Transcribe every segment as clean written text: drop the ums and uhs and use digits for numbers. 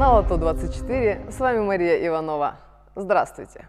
телеканал АТО-24. С вами Мария Иванова. Здравствуйте.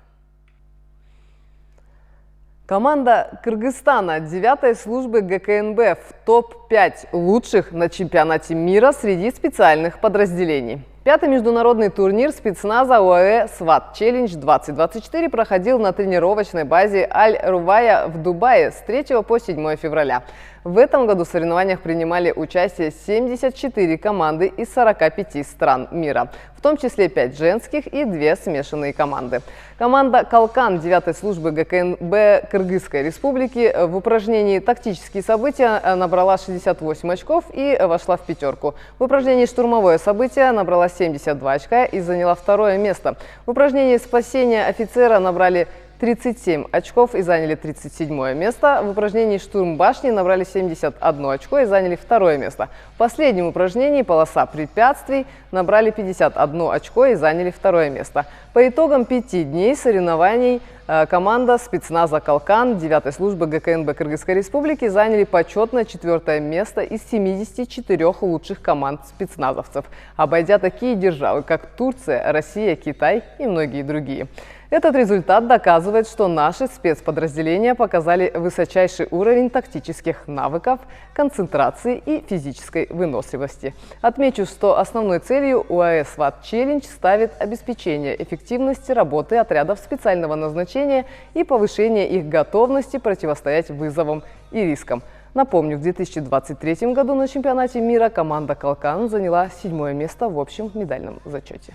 Команда Кыргызстана 9-й службы ГКНБ в топ-5 лучших на чемпионате мира среди специальных подразделений. Пятый международный турнир спецназа ОАЭ «СВАТ Челлендж-2024» проходил на тренировочной базе Аль-Рувая в Дубае с 3 по 7 февраля. В этом году в соревнованиях принимали участие 74 команды из 45 стран мира, в том числе 5 женских и 2 смешанные команды. Команда «Калкан» 9-й службы ГКНБ Кыргызской Республики в упражнении «Тактические события» набрала 68 очков и вошла в пятерку. В упражнении «Штурмовое событие» набрала 72 очка и заняла второе место. В упражнении «Спасение офицера» набрали 37 очков и заняли 37 место. В упражнении «Штурм башни» набрали 71 очко и заняли второе место. В последнем упражнении «Полоса препятствий» набрали 51 очко и заняли второе место. По итогам 5 дней соревнований команда спецназа «Калкан» 9-й службы ГКНБ Кыргызской Республики заняли почетное 4 место из 74 лучших команд спецназовцев, обойдя такие державы, как Турция, Россия, Китай и многие другие. Этот результат доказывает, что наши спецподразделения показали высочайший уровень тактических навыков, концентрации и физической выносливости. Отмечу, что основной целью ОАЭ «СВАТ Челлендж» ставит обеспечение эффективности работы отрядов специального назначения и повышение их готовности противостоять вызовам и рискам. Напомню, в 2023 году на чемпионате мира команда «Калкан» заняла 7 место в общем медальном зачете.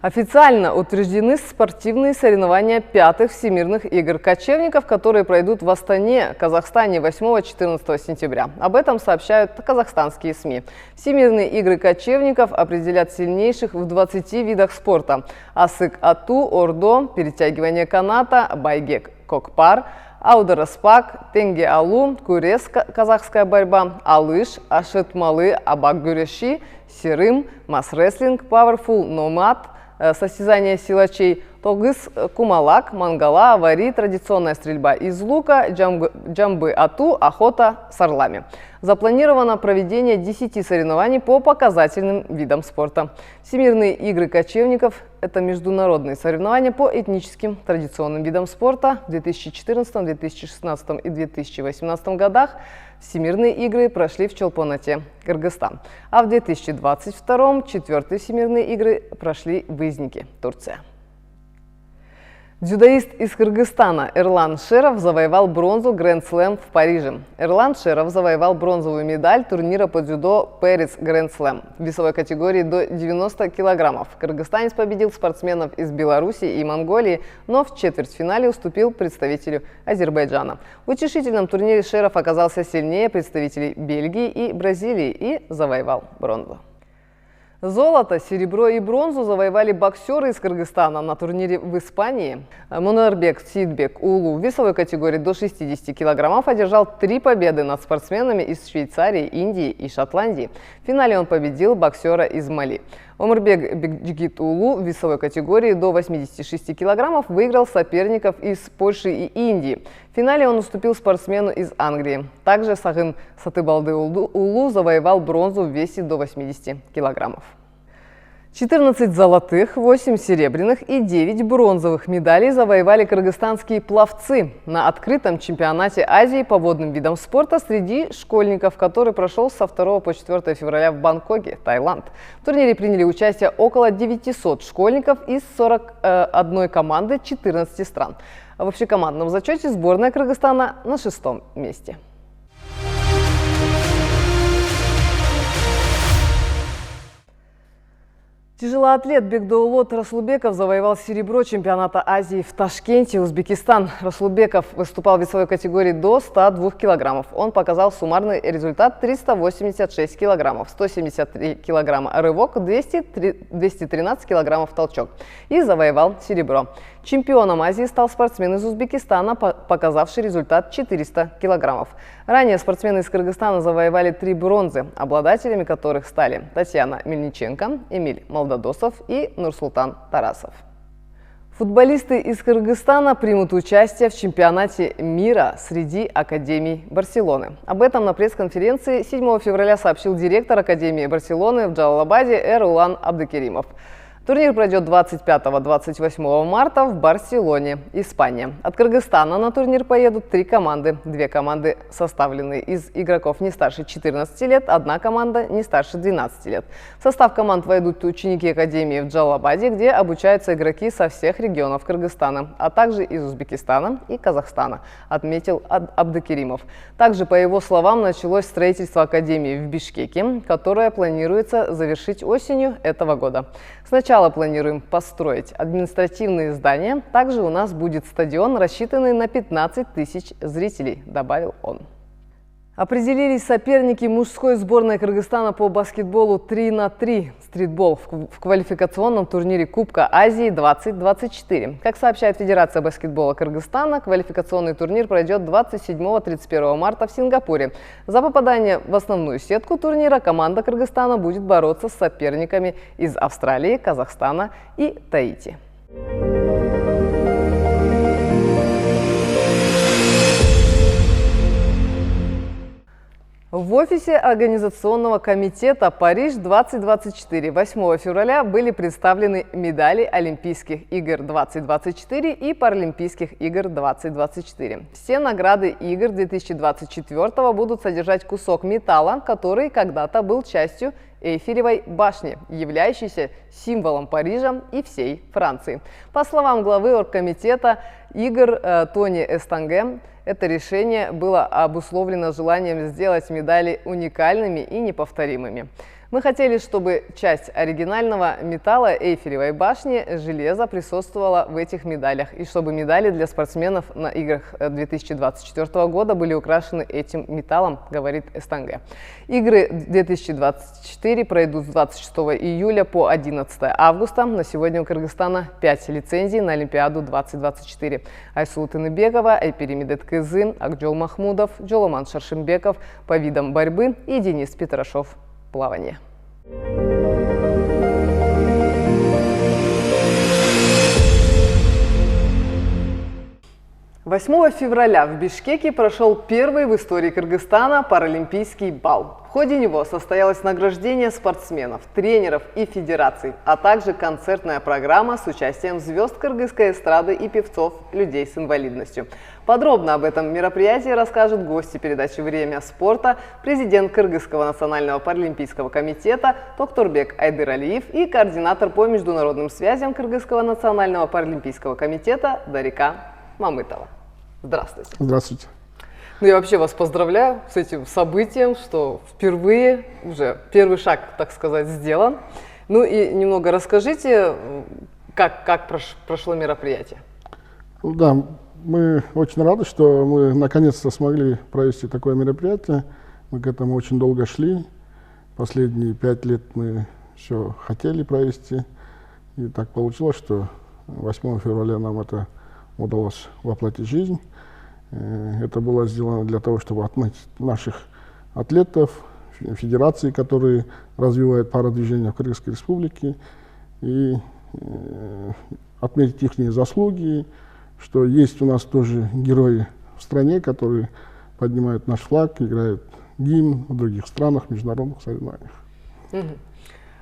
Официально утверждены спортивные соревнования 5-х Всемирных игр кочевников, которые пройдут в Астане, Казахстане 8-14 сентября. Об этом сообщают казахстанские СМИ. Всемирные игры кочевников определят сильнейших в 20 видах спорта. Асык-ату, ордо, перетягивание каната, байгек, кокпар, аудароспак, тенге-алу, курес, казахская борьба, алыш, ашетмалы, абак-гюреши, серым, масс-рестлинг, пауэрфул, номад, состязание силачей, тогыс, кумалак, мангала, авари, традиционная стрельба из лука, джамбы-ату, охота с орлами. Запланировано проведение 10 соревнований по показательным видам спорта. Всемирные игры кочевников – это международные соревнования по этническим традиционным видам спорта. В 2014, 2016 и 2018 годах Всемирные игры прошли в Чолпонате, Кыргызстан, а в 2022 4-е Всемирные игры прошли в Изнике, Турция. Дзюдоист из Кыргызстана Эрлан Шеров завоевал бронзу Грэнд-слэм в Париже. Эрлан Шеров завоевал бронзовую медаль турнира по дзюдо Пэрис Грэнд-слэм в весовой категории до 90 килограммов. Кыргызстанец победил спортсменов из Беларуси и Монголии, но в четвертьфинале уступил представителю Азербайджана. В утешительном турнире Шеров оказался сильнее представителей Бельгии и Бразилии и завоевал бронзу. Золото, серебро и бронзу завоевали боксеры из Кыргызстана на турнире в Испании. Мунарбек Сидбек Улу в весовой категории до 60 килограммов одержал 3 победы над спортсменами из Швейцарии, Индии и Шотландии. В финале он победил боксера из Мали. Омурбек Бекджигит Улу в весовой категории до 86 килограммов выиграл соперников из Польши и Индии. В финале он уступил спортсмену из Англии. Также Сагын Сатыбалды Улу завоевал бронзу в весе до 80 килограммов. 14 золотых, 8 серебряных и 9 бронзовых медалей завоевали кыргызстанские пловцы на открытом чемпионате Азии по водным видам спорта среди школьников, который прошел со 2 по 4 февраля в Бангкоке, Таиланд. В турнире приняли участие около 900 школьников из 41 команды 14 стран. В общекомандном зачете сборная Кыргызстана на 6-м месте. Тяжелоатлет Бекдоулот Расулбеков завоевал серебро чемпионата Азии в Ташкенте, Узбекистан. Расулбеков выступал в весовой категории до 102 килограммов. Он показал суммарный результат 386 килограммов, 173 килограмма рывок, 213 килограммов толчок и завоевал серебро. Чемпионом Азии стал спортсмен из Узбекистана, показавший результат 400 килограммов. Ранее спортсмены из Кыргызстана завоевали 3 бронзы, обладателями которых стали Татьяна Мельниченко, Эмиль Молдодосов и Нурсултан Тарасов. Футболисты из Кыргызстана примут участие в чемпионате мира среди академий Барселоны. Об этом на пресс-конференции 7 февраля сообщил директор Академии Барселоны в Джалалабаде Эрулан Абдыкеримов. Турнир пройдет 25-28 марта в Барселоне, Испания. От Кыргызстана на турнир поедут 3 команды. 2 команды составлены из игроков не старше 14 лет, 1 команда не старше 12 лет. В состав команд войдут ученики Академии в Джалалабаде, где обучаются игроки со всех регионов Кыргызстана, а также из Узбекистана и Казахстана, отметил Абдыкеримов. Также, по его словам, началось строительство Академии в Бишкеке, которое планируется завершить осенью этого года. Сначала планируем построить административные здания. Также у нас будет стадион, рассчитанный на 15 тысяч зрителей, добавил он. Определились соперники мужской сборной Кыргызстана по баскетболу 3х3 стритбол в квалификационном турнире Кубка Азии 2024. Как сообщает Федерация баскетбола Кыргызстана, квалификационный турнир пройдет 27-31 марта в Сингапуре. За попадание в основную сетку турнира команда Кыргызстана будет бороться с соперниками из Австралии, Казахстана и Таити. В офисе Организационного комитета «Париж-2024» 8 февраля были представлены медали Олимпийских игр 2024 и Паралимпийских игр 2024. Все награды игр 2024 будут содержать кусок металла, который когда-то был частью Эйфелевой башни, являющейся символом Парижа и всей Франции. По словам главы оргкомитета игр Тони Эстанге, это решение было обусловлено желанием сделать медали уникальными и неповторимыми. Мы хотели, чтобы часть оригинального металла Эйфелевой башни, железа, присутствовала в этих медалях, и чтобы медали для спортсменов на играх 2024 года были украшены этим металлом, говорит Эстанге. Игры 2024 пройдут с 26 июля по 11 августа. На сегодня у Кыргызстана 5 лицензий на Олимпиаду 2024. Айсулу Тыныбекова, Айпери Медеткызы, Акджол Махмудов, Джоломан Шаршимбеков по видам борьбы и Денис Петрашов. Плавание. 8 февраля в Бишкеке прошел первый в истории Кыргызстана паралимпийский бал. В ходе него состоялось награждение спортсменов, тренеров и федераций, а также концертная программа с участием звезд кыргызской эстрады и певцов, людей с инвалидностью. Подробно об этом мероприятии расскажут гости передачи «Время спорта», президент Кыргызского национального паралимпийского комитета Токторбек Айдыралиев и координатор по международным связям Кыргызского национального паралимпийского комитета Дарика Мамытова. Здравствуйте. Здравствуйте. Ну, я вообще вас поздравляю с этим событием, что впервые уже первый шаг, так сказать, сделан. Ну и немного расскажите, как прошло мероприятие. Да, мы очень рады, что мы наконец-то смогли провести такое мероприятие. Мы к этому очень долго шли. Последние 5 лет мы все хотели провести. И так получилось, что 8 февраля нам это удалось воплотить в жизнь. Это было сделано для того, чтобы отметить наших атлетов, федерации, которые развивают парадвижение в Кыргызской республике, и отметить их заслуги, что есть у нас тоже герои в стране, которые поднимают наш флаг, играют гимн в других странах, в международных соревнованиях.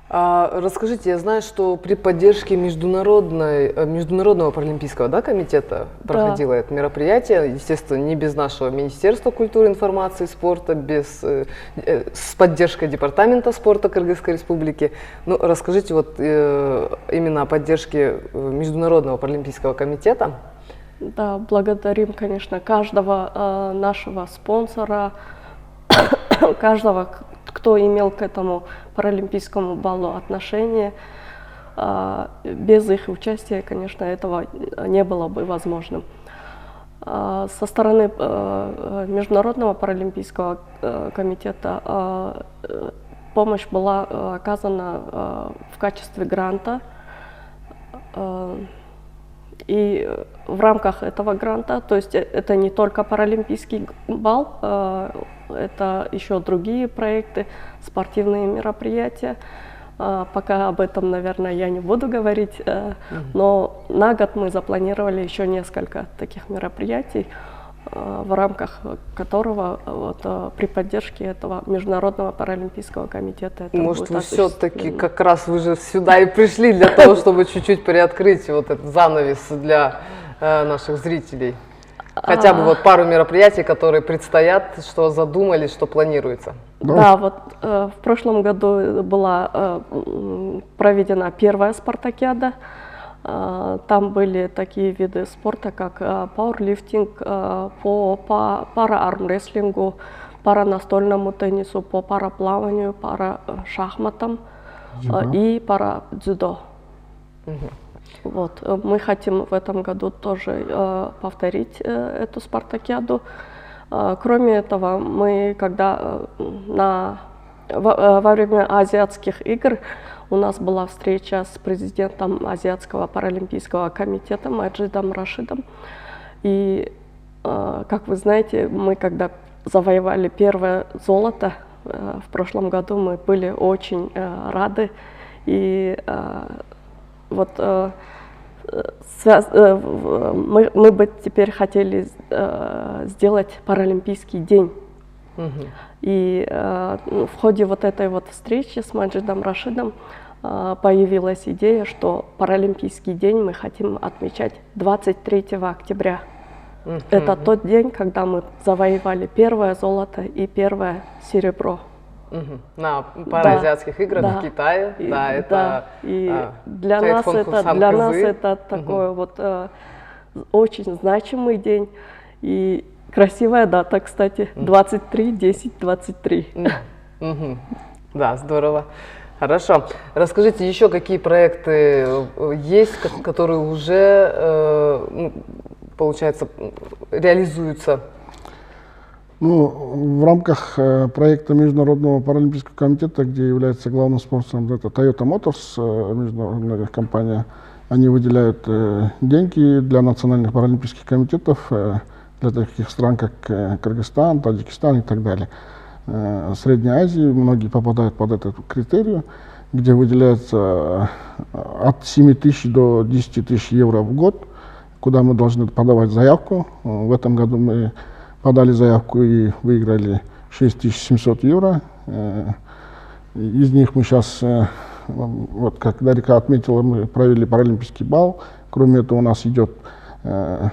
Расскажите, я знаю, что при поддержке Международного паралимпийского комитета проходило это мероприятие, естественно, не без нашего Министерства культуры, информации и спорта, с поддержкой Департамента спорта Кыргызской республики. Ну, расскажите вот именно о поддержке Международного паралимпийского комитета. Да, благодарим, конечно, каждого нашего спонсора, каждого, кто имел к этому паралимпийскому балу отношение. Без их участия, конечно, этого не было бы возможным. Со стороны Международного паралимпийского комитета помощь была оказана в качестве гранта. И в рамках этого гранта, то есть это не только паралимпийский бал, это еще другие проекты, спортивные мероприятия. Пока об этом, наверное, я не буду говорить, но на год мы запланировали еще несколько таких мероприятий, в рамках которого при поддержке этого Международного паралимпийского комитета. Это Может, будет вы все-таки осуществлено. как раз вы же сюда и пришли для того, чтобы чуть-чуть приоткрыть вот этот занавес для наших зрителей? Хотя бы вот пару мероприятий, которые предстоят, что задумали, что планируется. Да, вот в прошлом году была проведена первая спартакиада. Там были такие виды спорта, как пауэрлифтинг, по пара-армрестлингу, пара-настольному теннису, по параплаванию, пара-шахматам и пара-дзюдо. Вот. Мы хотим в этом году тоже повторить эту спартакиаду. Кроме этого, мы когда во время азиатских игр у нас была встреча с президентом Азиатского паралимпийского комитета Маджидом Рашидом. И, как вы знаете, мы когда завоевали первое золото в прошлом году, мы были очень рады. И вот мы бы теперь хотели сделать Паралимпийский день. И в ходе вот этой вот встречи с Маджидом Рашидом появилась идея, что Паралимпийский день мы хотим отмечать 23 октября. Это тот день, когда мы завоевали первое золото и первое серебро. На паразиатских играх да, в Китае. И, да, это и для нас это такой вот очень значимый день. И красивая дата, кстати, 23-10-23. Да, здорово. Хорошо. Расскажите, еще какие проекты есть, которые уже, получается, реализуются? Ну, в рамках проекта Международного паралимпийского комитета, где является главным спонсором это Toyota Motors, международная компания, они выделяют деньги для национальных паралимпийских комитетов для таких стран, как Кыргызстан, Таджикистан и так далее. Средней Азии многие попадают под этот критерий, где выделяется от 7 тысяч до 10 тысяч евро в год, куда мы должны подавать заявку. В этом году мы подали заявку и выиграли 6700 евро. Из них мы сейчас, вот как Дарика отметила, мы провели паралимпийский бал. Кроме этого у нас идет, как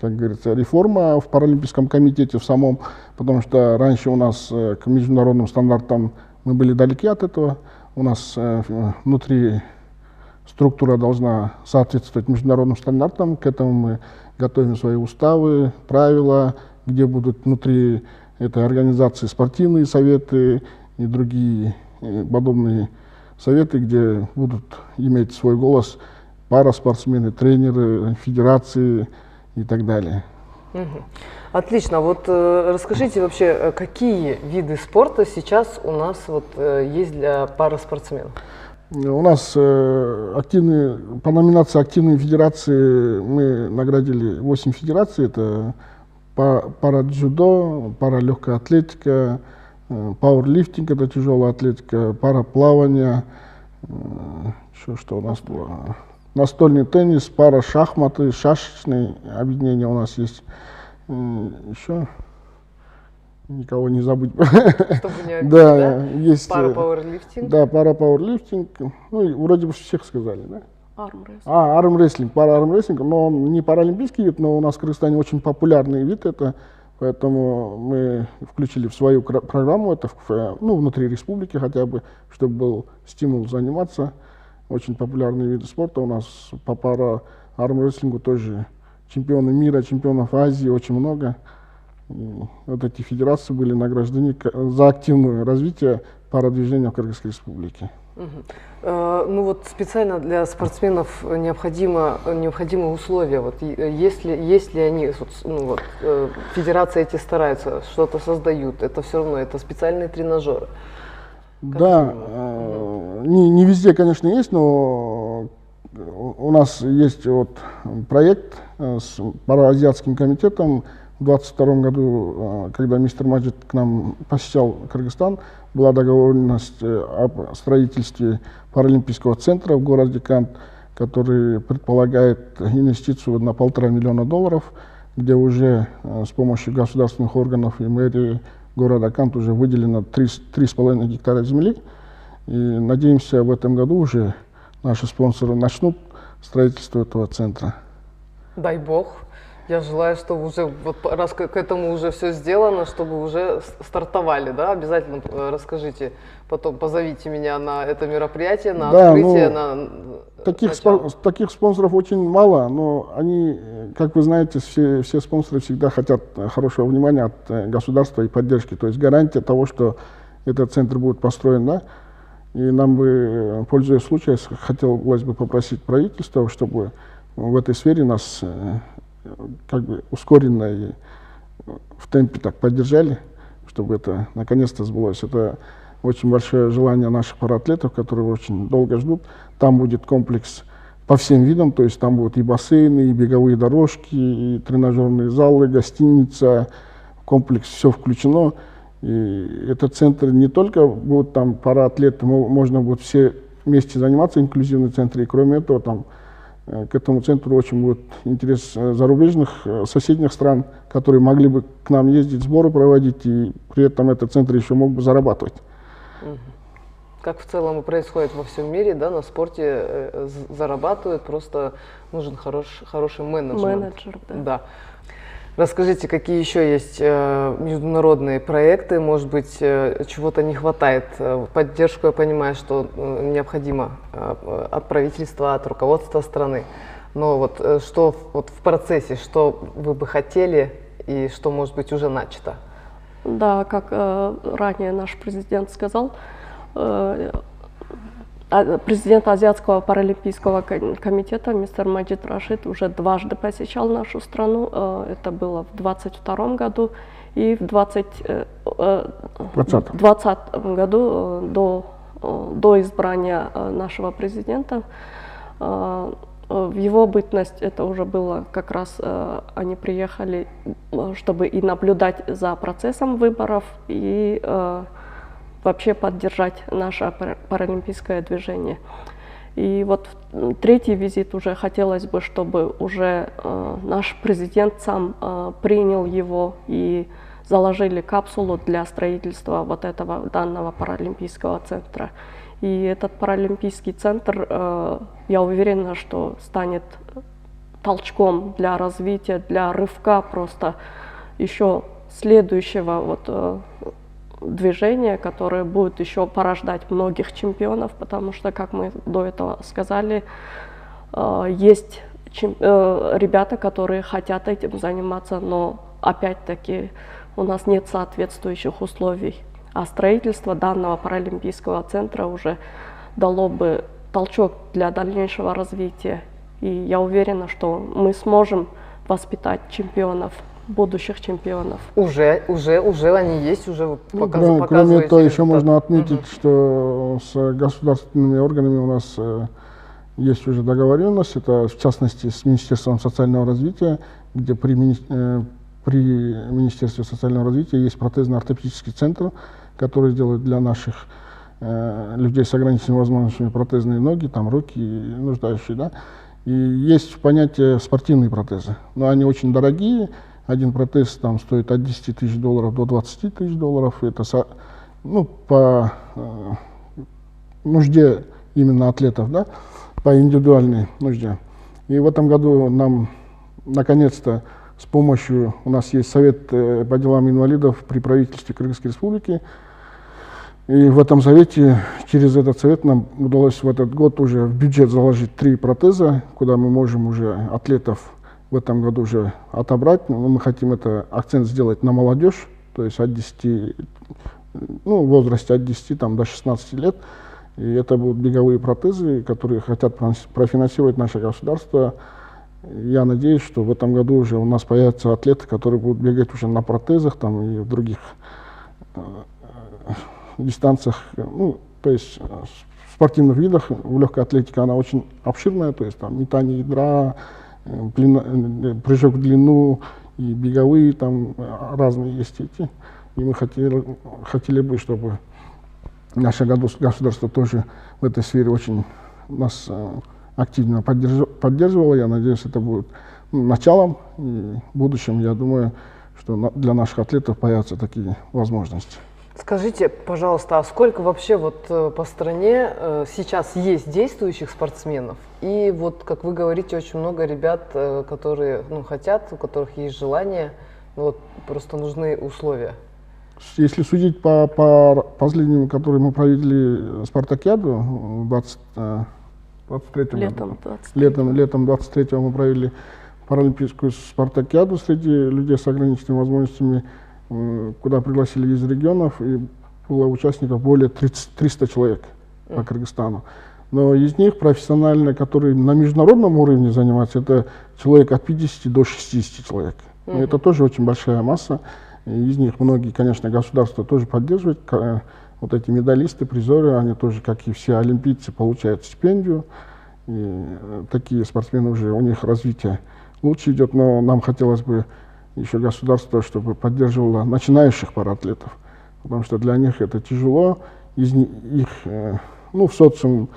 говорится, реформа в Паралимпийском комитете в самом, потому что раньше у нас к международным стандартам мы были далеки от этого. У нас внутри структура должна соответствовать международным стандартам. К этому мы готовим свои уставы, правила, где будут внутри этой организации спортивные советы и другие подобные советы, где будут иметь свой голос параспортсмены, тренеры, федерации и так далее. Отлично. Вот расскажите вообще, какие виды спорта сейчас у нас вот есть для параспортсменов? У нас по номинации «Активные федерации» мы наградили 8 федераций. Это пара-дзюдо, пара-легкая атлетика, пауэрлифтинг, это тяжелая атлетика, параплавание, еще что у нас было, настольный теннис, пара-шахматы, шашечные объединения у нас есть. Еще никого не забыть. Чтобы не обидеть, да, есть пара-пауэрлифтинг. Да, пара-пауэрлифтинг. Ну, и вроде бы всех сказали, да? Армрестлинг. Армрестлинг, пара-армрестлинг, но он не паралимпийский вид, но у нас в Кыргызстане очень популярный вид это, поэтому мы включили в свою программу это, внутри республики хотя бы, чтобы был стимул заниматься. Очень популярные виды спорта у нас по пара-армрестлингу тоже чемпионы мира, чемпионов Азии очень много. И вот эти федерации были награждены за активное развитие парадвижения в Кыргызской республике. Ну вот специально для спортсменов необходимы условия. Вот если они, федерации эти стараются, что-то создают, это все равно это специальные тренажеры. Да, не везде, конечно, есть, но у нас есть вот проект с Параазиатским комитетом в 2022 году, когда мистер Маджид к нам посещал Кыргызстан, была договоренность об строительстве паралимпийского центра в городе Кант, который предполагает инвестицию на $1,5 миллиона, где уже с помощью государственных органов и мэрии города Кант уже выделено 3,5 гектара земли. И надеемся, в этом году уже наши спонсоры начнут строительство этого центра. Дай бог. Я желаю, чтобы уже, вот раз к этому уже все сделано, чтобы уже стартовали, да? Обязательно расскажите, потом позовите меня на это мероприятие, на открытие, на таких спонсоров очень мало, но они, как вы знаете, все спонсоры всегда хотят хорошего внимания от государства и поддержки. То есть гарантия того, что этот центр будет построен, да? И нам бы, пользуясь случаем, хотелось бы попросить правительство, чтобы в этой сфере нас как бы ускоренно и в темпе так поддержали, чтобы это наконец-то сбылось. Это очень большое желание наших параатлетов, которые очень долго ждут. Там будет комплекс по всем видам, то есть там будут и бассейны, и беговые дорожки, и тренажерные залы, гостиница, комплекс, все включено. И этот центр не только будут там параатлеты, можно будет все вместе заниматься, инклюзивный центр, и кроме этого там к этому центру очень будет интерес зарубежных, соседних стран, которые могли бы к нам ездить, сборы проводить, и при этом этот центр еще мог бы зарабатывать. Как в целом и происходит во всем мире, да, на спорте зарабатывают, просто нужен хороший менеджмент. Да. Расскажите, какие еще есть международные проекты, может быть, чего-то не хватает? Поддержку, я понимаю, что необходимо от правительства, от руководства страны. Но вот что вот в процессе, что вы бы хотели и что, может быть, уже начато? Да, как ранее наш президент сказал, президент Азиатского паралимпийского комитета мистер Маджид Рашид уже дважды посещал нашу страну. Это было в 2022 году и в 2020 году до избрания нашего президента. В его бытность это уже было как раз, они приехали, чтобы и наблюдать за процессом выборов, и вообще поддержать наше паралимпийское движение. И вот третий визит уже хотелось бы, чтобы уже наш президент сам принял его и заложили капсулу для строительства вот этого данного паралимпийского центра. И этот паралимпийский центр, я уверена, что станет толчком для развития, для рывка просто еще следующего вот движение, которое будет еще порождать многих чемпионов, потому что, как мы до этого сказали, есть ребята, которые хотят этим заниматься, но опять-таки у нас нет соответствующих условий. А строительство данного паралимпийского центра уже дало бы толчок для дальнейшего развития. И я уверена, что мы сможем воспитать чемпионов, будущих чемпионов. Уже они есть, уже показываете. Кроме этого, еще можно отметить, что с государственными органами у нас есть уже договоренность, это в частности с Министерством социального развития, где при Министерстве социального развития есть протезно-ортопедический центр, который делает для наших людей с ограниченными возможностями протезные ноги, там руки нуждающие, да. И есть понятие спортивные протезы, но они очень дорогие. Один протез там стоит от $10 тысяч до $20 тысяч. Это по нужде именно атлетов, да, по индивидуальной нужде. И в этом году нам наконец-то с помощью, у нас есть Совет по делам инвалидов при правительстве Кыргызской Республики. И в этом совете, через этот совет нам удалось в этот год уже в бюджет заложить 3 протеза, куда мы можем уже атлетов в этом году уже отобрать. Мы хотим акцент сделать на молодежь, то есть от 10, в возрасте от 10 до 16 лет. И это будут беговые протезы, которые хотят профинансировать наше государство. Я надеюсь, что в этом году уже у нас появятся атлеты, которые будут бегать уже на протезах там, и в других дистанциях. То есть в спортивных видах, в легкой атлетике она очень обширная, то есть там метание ядра, прыжок в длину и беговые, там разные есть эти. И мы хотели бы, чтобы наше государство тоже в этой сфере очень нас активно поддерживало. Я надеюсь, это будет началом, и в будущем, я думаю, что для наших атлетов появятся такие возможности. Скажите, пожалуйста, а сколько вообще вот по стране сейчас есть действующих спортсменов? И вот, как вы говорите, очень много ребят, которые хотят, у которых есть желание, вот просто нужны условия. Если судить по последнему, который мы провели спартакиаду в 23 году, летом 23-го мы провели паралимпийскую спартакиаду среди людей с ограниченными возможностями, куда пригласили из регионов, и было участников более 300 человек по Кыргызстану. Но из них профессионально, которые на международном уровне занимаются, это человек от 50 до 60 человек. И это тоже очень большая масса. И из них многие, конечно, государство тоже поддерживает. Вот эти медалисты, призеры, они тоже, как и все олимпийцы, получают стипендию. И такие спортсмены уже, у них развитие лучше идет, но нам хотелось бы еще государство, чтобы поддерживало начинающих паратлетов, потому что для них это тяжело, их в социум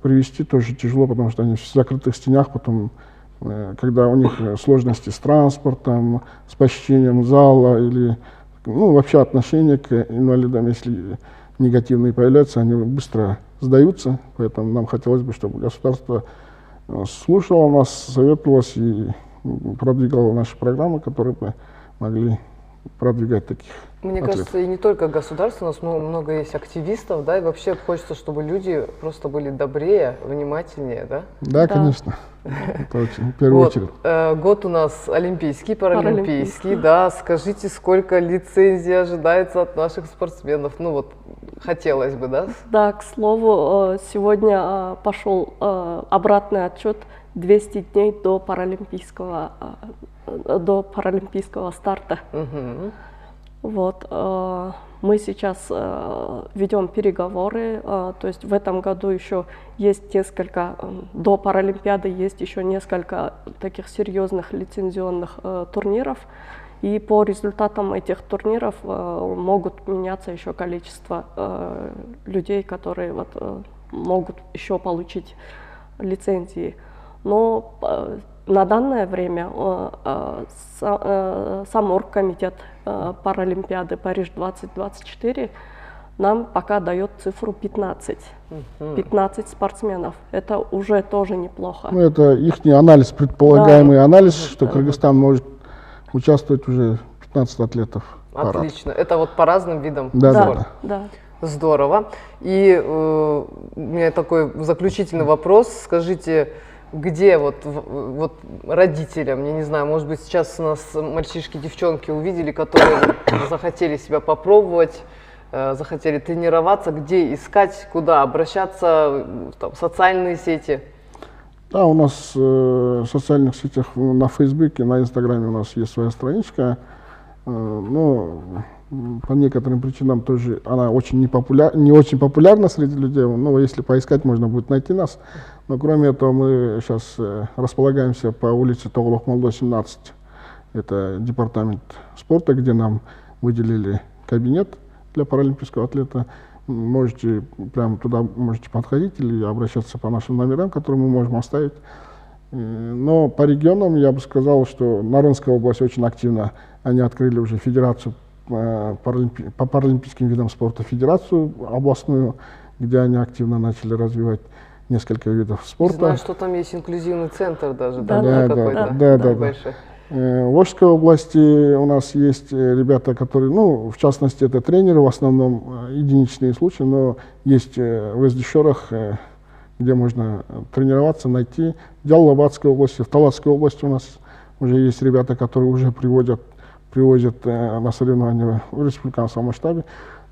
привести тоже тяжело, потому что они в закрытых стенах, потом, когда у них сложности с транспортом, с посещением зала или вообще отношение к инвалидам, если негативные появляются, они быстро сдаются, поэтому нам хотелось бы, чтобы государство слушало нас, советовалось и продвигало наши программы, которые бы могли продвигать таких Мне атлетов. кажется, и не только государство, у нас много есть активистов, да, и вообще хочется, чтобы люди просто были добрее, внимательнее, да? Да, конечно. Это очень, в первую очередь. Год у нас олимпийский, паралимпийский, да. Скажите, сколько лицензий ожидается от наших спортсменов? Хотелось бы, да? Да, к слову, сегодня пошел обратный отчет 200 дней до паралимпийского старта. Вот, мы сейчас ведем переговоры, то есть в этом году еще есть несколько, до Паралимпиады есть еще несколько таких серьезных лицензионных турниров, и по результатам этих турниров могут меняться еще количество людей, которые могут еще получить лицензии. Но на данное время сам оргкомитет Паралимпиады Париж 2024 нам пока дает цифру 15. 15 спортсменов. Это уже тоже неплохо. Это их анализ, предполагаемый анализ, что Кыргызстан может участвовать уже 15 атлетов. Отлично. Это вот по разным видам спорта. Да. Здорово. И у меня такой заключительный вопрос. Скажите, где вот родителям, я не знаю, может быть, сейчас у нас мальчишки, девчонки увидели, которые захотели себя попробовать, захотели тренироваться, где искать, куда обращаться, там, социальные сети? Да, у нас в социальных сетях, на Фейсбуке, на Инстаграме у нас есть своя страничка, но по некоторым причинам тоже она очень не очень популярна среди людей, но если поискать, можно будет найти нас. Но кроме этого мы сейчас располагаемся по улице Тоголок-Молдо, 17. Это департамент спорта, где нам выделили кабинет для паралимпийского атлета. Можете прямо туда подходить или обращаться по нашим номерам, которые мы можем оставить. Но по регионам я бы сказал, что Нарынская область очень активно. Они открыли уже федерацию по паралимпийским видам спорта, федерацию областную, где они активно начали развивать несколько видов спорта. Знаю, что там есть инклюзивный центр даже, Да. большой. В Ошской области у нас есть ребята, которые, в частности, это тренеры, в основном единичные случаи, но есть в Эздишорах, где можно тренироваться, найти. В Джалалабадской области, в Таласской области у нас уже есть ребята, которые уже привозят на соревнования в республиканском масштабе.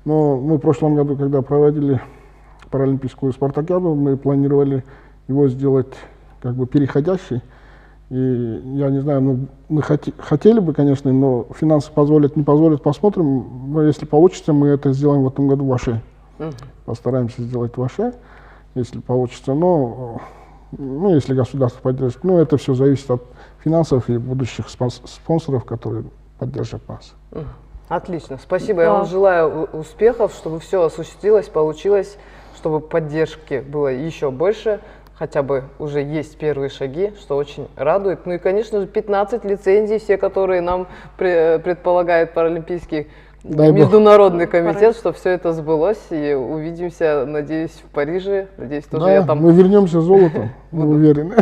Но мы в прошлом году, когда проводили паралимпийскую спартакиаду, мы планировали его сделать как бы переходящий. И я не знаю, мы хотели бы, конечно, но финансы позволят, не позволят, посмотрим. Но если получится, мы это сделаем в этом году в Аше. Постараемся сделать в Аше, если получится. Но ну, если государство поддержит. Ну, это все зависит от финансов и будущих спонсоров, которые поддержат нас. Отлично, спасибо. Я вам желаю успехов, чтобы все осуществилось, получилось, чтобы поддержки было еще больше. Хотя бы уже есть первые шаги, что очень радует. Ну и, конечно же, 15 лицензий, все, которые нам предполагает Паралимпийский международный комитет, что все это сбылось. И увидимся, надеюсь, в Париже. Надеюсь, тоже я там... мы вернемся золотом, мы уверены.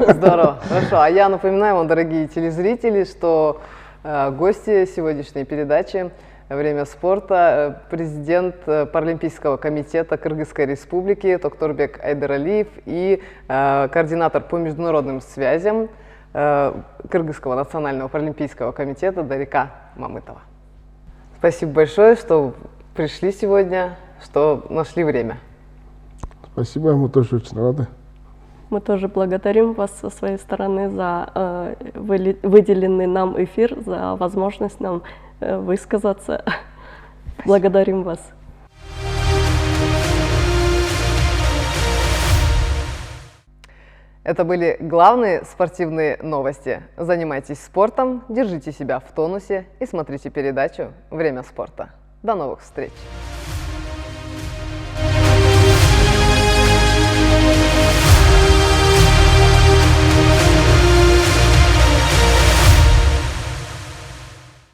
Здорово, хорошо. А я напоминаю вам, дорогие телезрители, что гости сегодняшней передачи «Время спорта» президент Паралимпийского комитета Кыргызской республики Токторбек Айдаралиев и координатор по международным связям Кыргызского национального паралимпийского комитета Дарика Мамытова. Спасибо большое, что пришли сегодня, что нашли время. Спасибо, мы тоже очень рады. Мы тоже благодарим вас со своей стороны за выделенный нам эфир, за возможность нам высказаться. Благодарим вас. Это были главные спортивные новости. Занимайтесь спортом, держите себя в тонусе и смотрите передачу «Время спорта». До новых встреч!